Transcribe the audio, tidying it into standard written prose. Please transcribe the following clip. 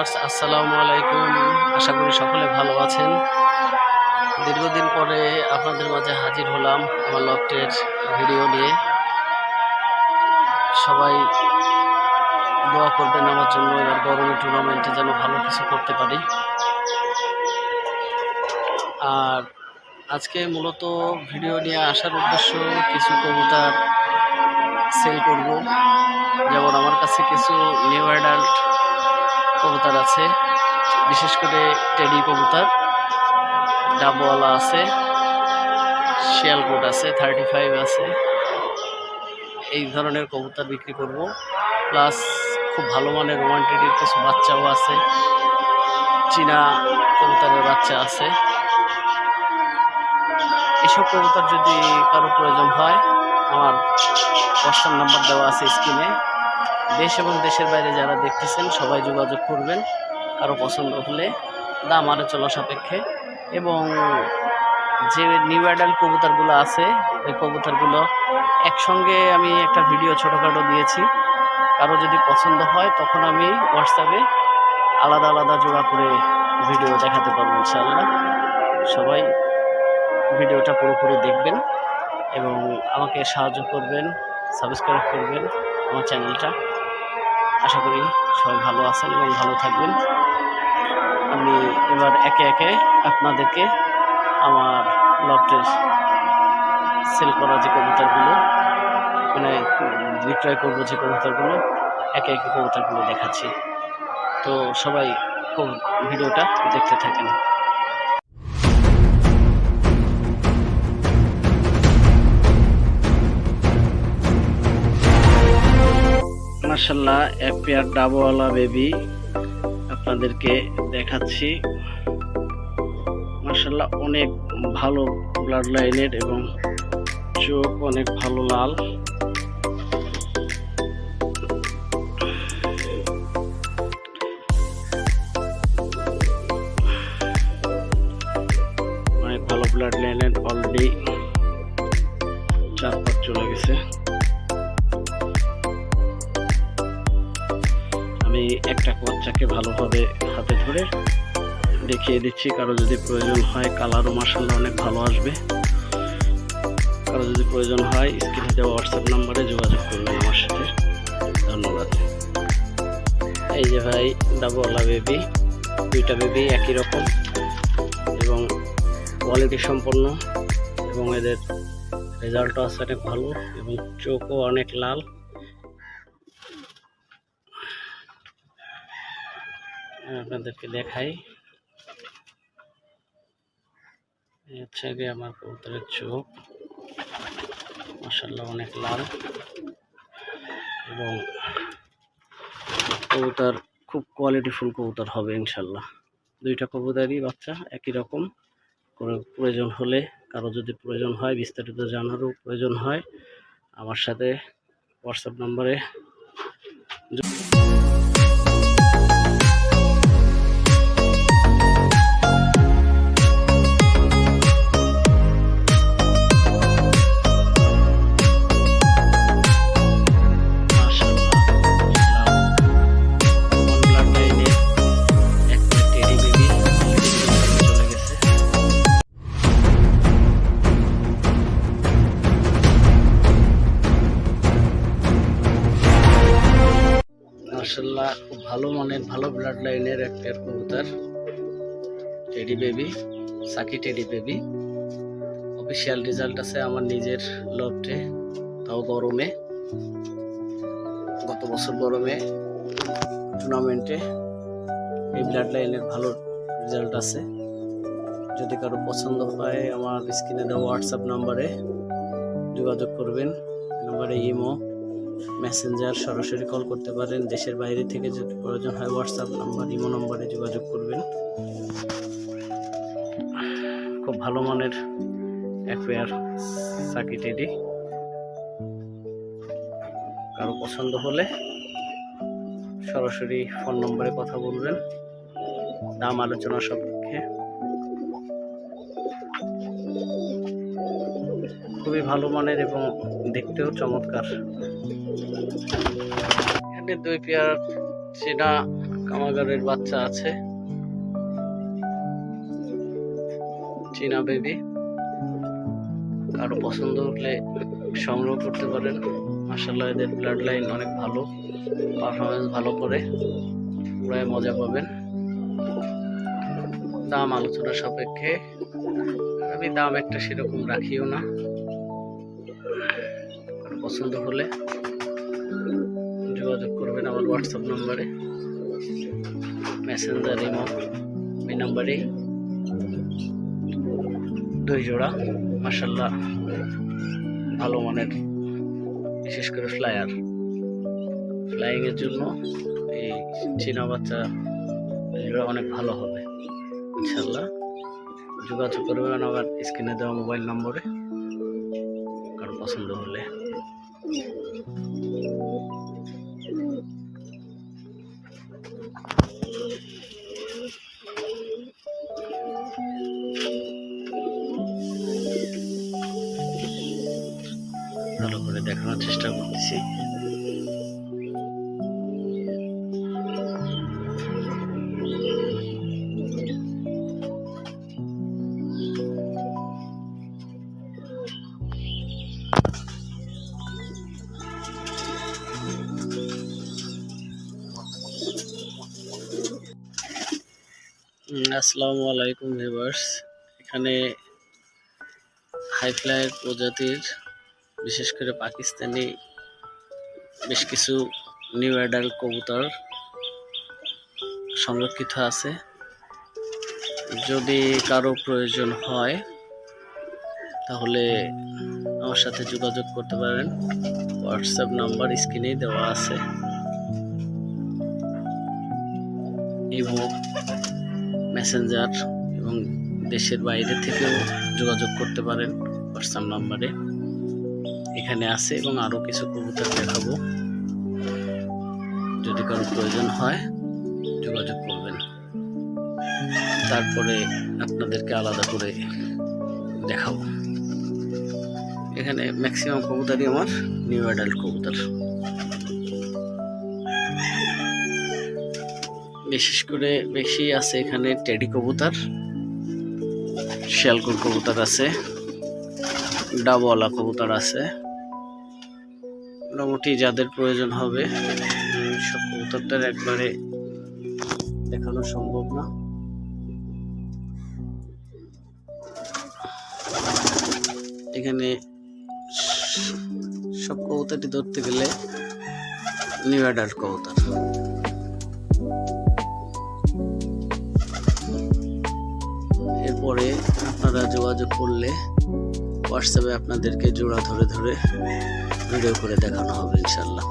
Viewers আসসালামু আলাইকুম। আশা করি সকলে ভালো আছেন। দীর্ঘদিন পরে আপনাদের মাঝে হাজির হলাম আমার লফটের ভিডিও নিয়ে। সবাই দোয়া করবেন আমার জন্য, এবার গরমের টুর্নামেন্টে যেন ভালো কিছু করতে পারি। আর আজকে মূলত ভিডিও নিয়ে আসার উদ্দেশ্য কিছু কবুতর সেল করব। যেমন আমার কাছে কিছু নিউ অ্যাডাল্ট কবুতর আছে, বিশেষ করে টেডি কবুতর, ডাবওয়ালা আছে, শিয়ালকোট আছে, 35 আছে। এই ধরনের কবুতর বিক্রি করব। প্লাস খুব ভালো মানের রোমান টেডির কিছু বাচ্চাও আছে, চীনা কবুতরের বাচ্চা আছে। এসব কবুতর যদি কারো প্রয়োজন হয়, আমার হোয়াটসঅ্যাপ নাম্বার দেওয়া আছে স্ক্রিনে। দেশ এবং দেশের বাইরে যারা দেখতেছেন সবাই যোগাযোগ করবেন। কারো পছন্দ হলে দাম আলোচনা সাপেক্ষে। এবং যে নিউ অ্যাডাল্ট কবুতরগুলো আছে, ওই কবুতরগুলো একসঙ্গে আমি একটা ভিডিও ছোটোখাটো দিয়েছি। কারো যদি পছন্দ হয় তখন আমি হোয়াটসঅ্যাপে আলাদা আলাদা জোড়া করে ভিডিও দেখাতে পারবো ইনশাআল্লাহ। সবাই ভিডিওটা পুরোপুরি দেখবেন এবং আমাকে সাহায্য করবেন, সাবস্ক্রাইব করবেন আমার চ্যানেলটা। আশা করি সবাই ভালো আছেন এবং ভালো থাকবেন। আমি এবার একে একে আপনাদেরকে আমার লফটের সেল করা যে কবুতরগুলো, মানে বিক্রয় করবো যে কবুতরগুলো, একে একে কবুতরগুলো দেখাচ্ছি। তো সবাই ভিডিওটা দেখতে থাকেন। মাশাআল্লাহ, এক পেয়ার ডাবওয়ালা বেবি আপনাদেরকে দেখাচ্ছি। মাশাআল্লাহ, অনেক ভালো ব্লাড লাইনের এবং চোখ অনেক ভালো লাল। অনেক ভালো ব্লাড লাইনের, অলরেডি 4 পাক চলে গেছে। আমি একটা বাচ্চাকে ভালোভাবে হাতে ধরে দেখিয়ে দিচ্ছি। কারো যদি প্রয়োজন হয়, কালারও মাশাআল্লাহ অনেক ভালো আসবে। কারো যদি প্রয়োজন হয় স্ক্রিনে দেওয়া হোয়াটসঅ্যাপ নাম্বারে যোগাযোগ করবেন আমার সাথে। ধন্যবাদ। এই যে ভাই ডাবওয়ালা বেবি, দুইটা বেবি একই রকম এবং কোয়ালিটি সম্পন্ন, এবং এদের রেজাল্টও আছে অনেক ভালো এবং চোখও অনেক লাল। আপনাদেরকে দেখাই, হচ্ছে গিয়ে আমার কবুতরের চোখ মাশাআল্লাহ অনেক লাল, এবং কবুতর খুব কোয়ালিটিফুল কবুতর হবে ইনশাল্লাহ। দুইটা কবুতরই বাচ্চা একই রকম। কোনো প্রয়োজন হলে, কারো যদি প্রয়োজন হয়, বিস্তারিত জানারও প্রয়োজন হয়, আমার সাথে হোয়াটসঅ্যাপ নাম্বারে মাশাআল্লাহ খুব ভালো মানের, ভালো ব্লাড লাইনের একটা কবুতর টেডি বেবি, সাকি টেডি বেবি। অফিসিয়াল রেজাল্ট আছে আমার নিজের লফটে, তাও গরমে। গত বছর গরমে টুর্নামেন্টে এই ব্লাড লাইনের ভালো রেজাল্ট আছে। যদি কারো পছন্দ হয় আমার স্ক্রিনে দেওয়া হোয়াটসঅ্যাপ নাম্বারে যোগাযোগ করবেন। নাম্বারে ইমো, মেসেঞ্জার, সরাসরি কল করতে পারেন। দেশের বাইরে থেকে যদি প্রয়োজন হয় হোয়াটসঅ্যাপ নাম্বার, ইমো নম্বরে যোগাযোগ করবেন। খুব ভালো মানের এক পেয়ার সাকি টেডি। কারো পছন্দ হলে সরাসরি ফোন নম্বরে কথা বলবেন, দাম আলোচনা সাপেক্ষে। খুবই ভালো মানের এবং দেখতেও চমৎকার। এখানে 2 পেয়ার চীনা কামাগারের বাচ্চা আছে, চীনা বেবি। কারো পছন্দ হলে সংগ্রহ করতে পারেন। মাশাআল্লাহ এদের ব্লাড লাইন অনেক ভালো, পারফরমেন্স ভালো করে, পুরাই মজা পাবেন। দাম আলোচনা সাপেক্ষে, আমি দাম একটা সেরকম রাখিও না। কারো পছন্দ হলে যোগাযোগ করবেন আমার হোয়াটসঅ্যাপ নম্বরে, মেসেঞ্জার, ইমো, এই নাম্বারে 2 জোড়া মাশাআল্লাহ ভালো মানের, বিশেষ করে ফ্লাইং এর জন্য এই চীনা বাচ্চা অনেক ভালো হবে ইনশাআল্লাহ। যোগাযোগ করবেন আমার স্ক্রিনে দেওয়া মোবাইল নম্বরে কারো পছন্দ হলে। ভালো করে দেখানোর চেষ্টা করতেছি। আসসালামু আলাইকুম ভিউয়ার্স, এখানে হাইফ্লাইয়ের প্রজাতির বিশেষ করে পাকিস্তানি বেশ কিছু নিউ অ্যাডাল্ট কবুতর সংরক্ষিত আছে। যদি কারো প্রয়োজন হয় তাহলে আমার সাথে যোগাযোগ করতে পারেন। হোয়াটসঅ্যাপ নাম্বার স্ক্রিনেই দেওয়া আছে, ইমো, মেসেঞ্জার এবং দেশের বাইরে থেকেও যোগাযোগ করতে পারেন হোয়াটসঅ্যাপ নাম্বারে, এখানে আছে। এবং আরও কিছু কবুতর দেখাবো, যদি কারো প্রয়োজন হয় যোগাযোগ করবেন, তারপরে আপনাদেরকে আলাদা করে দেখাবো। এখানে ম্যাক্সিমাম কবুতরই আমার নিউ অ্যাডাল্ট কবুতর, বিশেষ করে বেশি আছে এখানে টেডি কবুতর, শিয়ালকুর কবুতর আছে, ডাবওয়ালা কবুতর আছে। মোটামুটি যাদের প্রয়োজন হবে, সব কবুতরটার একবারে দেখানো সম্ভব না। এখানে সব কবুতরটি ধরতে গেলে নিউ অ্যাডাল্ট কবুতর। এরপরে আপনারা যোগাযোগ করলে হোয়াটসঅ্যাপে আপনাদেরকে জোড়া ধরে ধরে ভিডিও করে দেখানো হবে ইনশাল্লাহ।